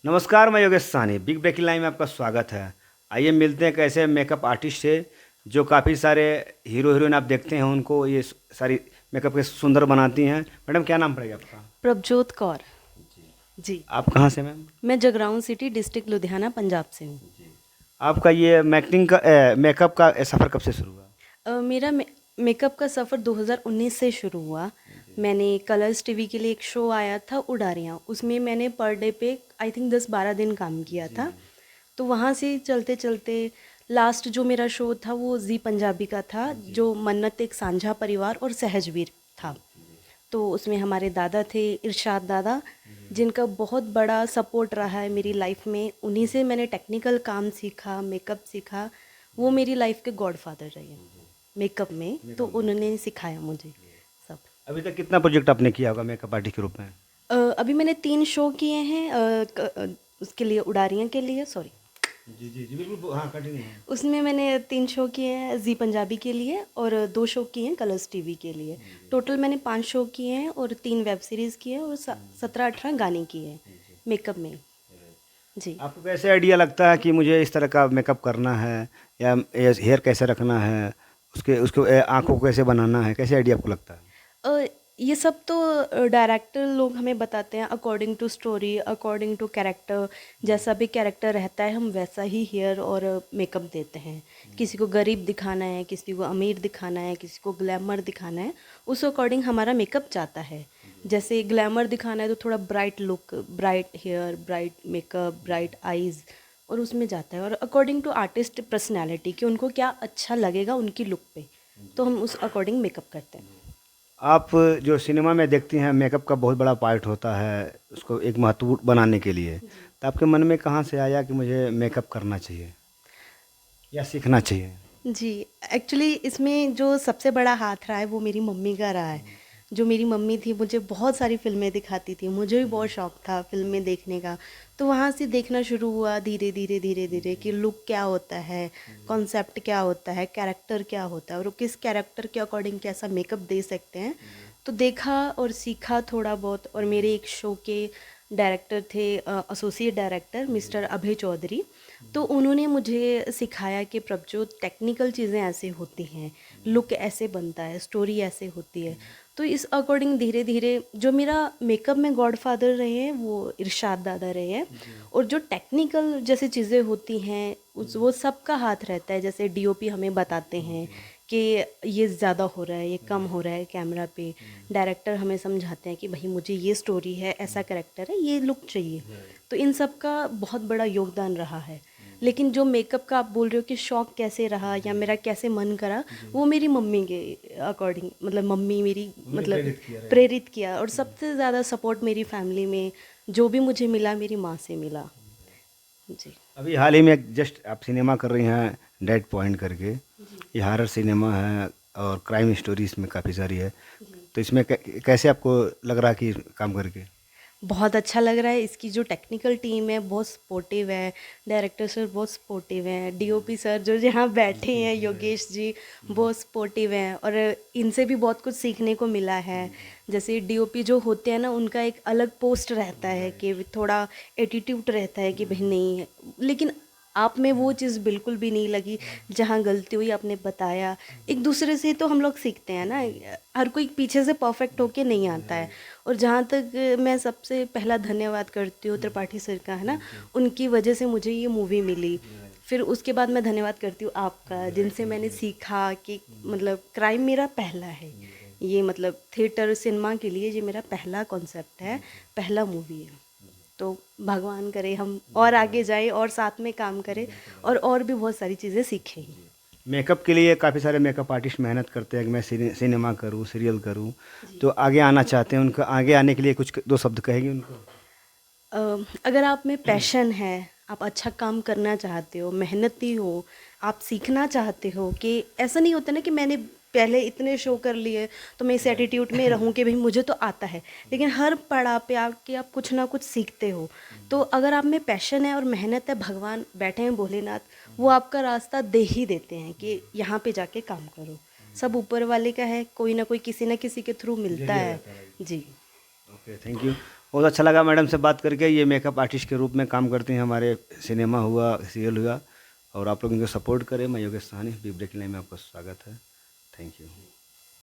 नमस्कार, मैं Yogesh Sahni big breaking line में आपका स्वागत है। आइए मिलते हैं एक ऐसे मेकअप आर्टिस्ट से जो काफ़ी सारे हीरो हीरोइन आप देखते हैं उनको ये सारी मेकअप के सुंदर बनाती हैं। मैडम क्या नाम पड़ेगा आपका? प्रभजोत कौर। जी। आप कहाँ से मैम? मैं जगराऊं सिटी डिस्ट्रिक्ट लुधियाना पंजाब से हूँ। आपका ये मेकअप का सफ़र कब से शुरू हुआ? मेरा मेकअप का सफ़र 2019 से शुरू हुआ। मैंने कलर्स टीवी के लिए एक शो आया था उडारियाँ, उसमें मैंने पर डे पे आई थिंक 10-12 दिन काम किया था। तो वहाँ से चलते चलते लास्ट जो मेरा शो था वो जी पंजाबी का था, जो मन्नत एक सांझा परिवार और सहजवीर था। तो उसमें हमारे दादा थे इरशाद दादा, जिनका बहुत बड़ा सपोर्ट रहा है मेरी लाइफ में। उन्हीं से मैंने टेक्निकल काम सीखा, मेकअप सीखा। वो मेरी लाइफ के गॉडफादर रहे हैं मेकअप में, तो उन्होंने सिखाया मुझे सब। अभी तक कितना प्रोजेक्ट आपने किया होगा मेकअप आर्टिस्ट के रूप में? अभी मैंने 3 शो किए हैं उसके लिए, उडारियाँ के लिए, सॉरी। जी जी जी बिल्कुल, हाँ कंटिन्यू। उसमें मैंने 3 शो किए हैं जी पंजाबी के लिए और 2 शो किए हैं कलर्स टीवी के लिए। टोटल मैंने 5 शो किए हैं और 3 वेब सीरीज़ किए हैं और 17-18 गाने किए हैं मेकअप में। जी। आपको कैसे आइडिया लगता है कि मुझे इस तरह का मेकअप करना है या हेयर कैसे रखना है, उसके उसको आँखों को कैसे बनाना है, कैसे आइडिया आपको लगता है? अ, ये सब तो डायरेक्टर लोग हमें बताते हैं according to story, according to character. जैसा भी कैरेक्टर रहता है हम वैसा ही हेयर और मेकअप देते हैं। किसी को गरीब दिखाना है, किसी को अमीर दिखाना है, किसी को ग्लैमर दिखाना है, उस अकॉर्डिंग हमारा मेकअप जाता है। जैसे ग्लैमर दिखाना है तो थोड़ा bright look, bright hair, bright makeup, bright eyes, और उसमें जाता है। और अकॉर्डिंग टू आर्टिस्ट पर्सनैलिटी कि उनको क्या अच्छा लगेगा उनकी लुक पे, तो हम उस अकॉर्डिंग मेकअप करते हैं। आप जो सिनेमा में देखती हैं मेकअप का बहुत बड़ा पार्ट होता है उसको एक महत्वपूर्ण बनाने के लिए, तो आपके मन में कहाँ से आया कि मुझे मेकअप करना चाहिए या सीखना चाहिए? जी, एक्चुअली इसमें जो सबसे बड़ा हाथ रहा है वो मेरी मम्मी का रहा है। जो मेरी मम्मी थी मुझे बहुत सारी फ़िल्में दिखाती थी, मुझे भी बहुत शौक था फ़िल्में देखने का। तो वहाँ से देखना शुरू हुआ धीरे धीरे धीरे धीरे कि लुक क्या होता है, कॉन्सेप्ट क्या होता है, कैरेक्टर क्या होता है और किस कैरेक्टर के अकॉर्डिंग कैसा मेकअप दे सकते हैं। तो देखा और सीखा थोड़ा बहुत। और मेरे एक शो के डायरेक्टर थे, एसोसिएट डायरेक्टर मिस्टर अभय चौधरी। तो उन्होंने मुझे सिखाया कि प्रभजोत टेक्निकल चीज़ें ऐसे होती हैं, लुक ऐसे बनता है, स्टोरी ऐसे होती है। तो इस अकॉर्डिंग धीरे धीरे जो मेरा मेकअप में गॉडफादर रहे हैं वो इरशाद दादा रहे हैं। और जो टेक्निकल जैसे चीज़ें होती हैं उस वो सबका हाथ रहता है। जैसे डीओपी हमें बताते हैं कि ये ज़्यादा हो रहा है, ये कम हो रहा है कैमरा पे। डायरेक्टर हमें समझाते हैं कि भाई मुझे ये स्टोरी है, ऐसा कैरेक्टर है, ये लुक चाहिए। तो इन सब का बहुत बड़ा योगदान रहा है। लेकिन जो मेकअप का आप बोल रहे हो कि शौक़ कैसे रहा या मेरा कैसे मन करा, वो मेरी मम्मी के अकॉर्डिंग, मतलब मम्मी मेरी, मतलब प्रेरित किया। और सबसे ज़्यादा सपोर्ट मेरी फैमिली में जो भी मुझे मिला मेरी माँ से मिला। जी। अभी हाल ही में जस्ट आप सिनेमा कर रही हैं डेड पॉइंट करके, ये हॉरर सिनेमा है और क्राइम स्टोरी इसमें काफ़ी सारी है, तो इसमें कैसे आपको लग रहा है कि काम करके? बहुत अच्छा लग रहा है। इसकी जो टेक्निकल टीम है बहुत सपोर्टिव है, डायरेक्टर सर बहुत सपोर्टिव हैं, डीओपी सर जो यहाँ बैठे हैं योगेश जी, बहुत सपोर्टिव हैं। और इनसे भी बहुत कुछ सीखने को मिला है। जैसे डीओपी जो होते हैं ना उनका एक अलग पोस्ट रहता है कि थोड़ा एटीट्यूड रहता है कि भाई नहीं है, लेकिन आप में वो चीज़ बिल्कुल भी नहीं लगी। जहाँ गलती हुई आपने बताया। एक दूसरे से तो हम लोग सीखते हैं ना, हर कोई पीछे से परफेक्ट होके नहीं आता है। और जहाँ तक मैं सबसे पहला धन्यवाद करती हूँ त्रिपाठी सर का, है ना, उनकी वजह से मुझे ये मूवी मिली। फिर उसके बाद मैं धन्यवाद करती हूँ आपका, जिनसे मैंने सीखा कि मतलब क्राइम मेरा पहला है ये, मतलब थिएटर सिनेमा के लिए ये मेरा पहला कॉन्सेप्ट है, पहला मूवी है। तो भगवान करे हम और आगे जाए और साथ में काम करें और भी बहुत सारी चीज़ें सीखें। मेकअप के लिए काफ़ी सारे मेकअप आर्टिस्ट मेहनत करते हैं कि मैं सिनेमा करूं, सीरियल करूं, तो आगे आना चाहते हैं, उनका आगे आने के लिए कुछ दो शब्द कहेंगे उनको? अ, अगर आप में पैशन है, आप अच्छा काम करना चाहते हो, मेहनती हो, आप सीखना चाहते हो, कि ऐसा नहीं होता ना कि मैंने पहले इतने शो कर लिए तो मैं इस एटीट्यूड में रहूं कि भाई मुझे तो आता है। लेकिन हर पड़ाव पे आके आप कुछ ना कुछ सीखते हो। तो अगर आप में पैशन है और मेहनत है, भगवान बैठे हैं भोलेनाथ, वो आपका रास्ता दे ही देते हैं कि यहाँ पे जाके काम करो। सब ऊपर वाले का है, कोई ना कोई किसी ना किसी के थ्रू मिलता जरिए है। रहता है। जी। Okay, thank you. बहुत अच्छा लगा मैडम से बात करके। ये मेकअप आर्टिस्ट के रूप में काम करती हैं, हमारे सिनेमा हुआ, सीरियल हुआ, और आप लोग इनको सपोर्ट करें। मैं Yogesh Sahni, big breaking line में आपका स्वागत है। Thank you.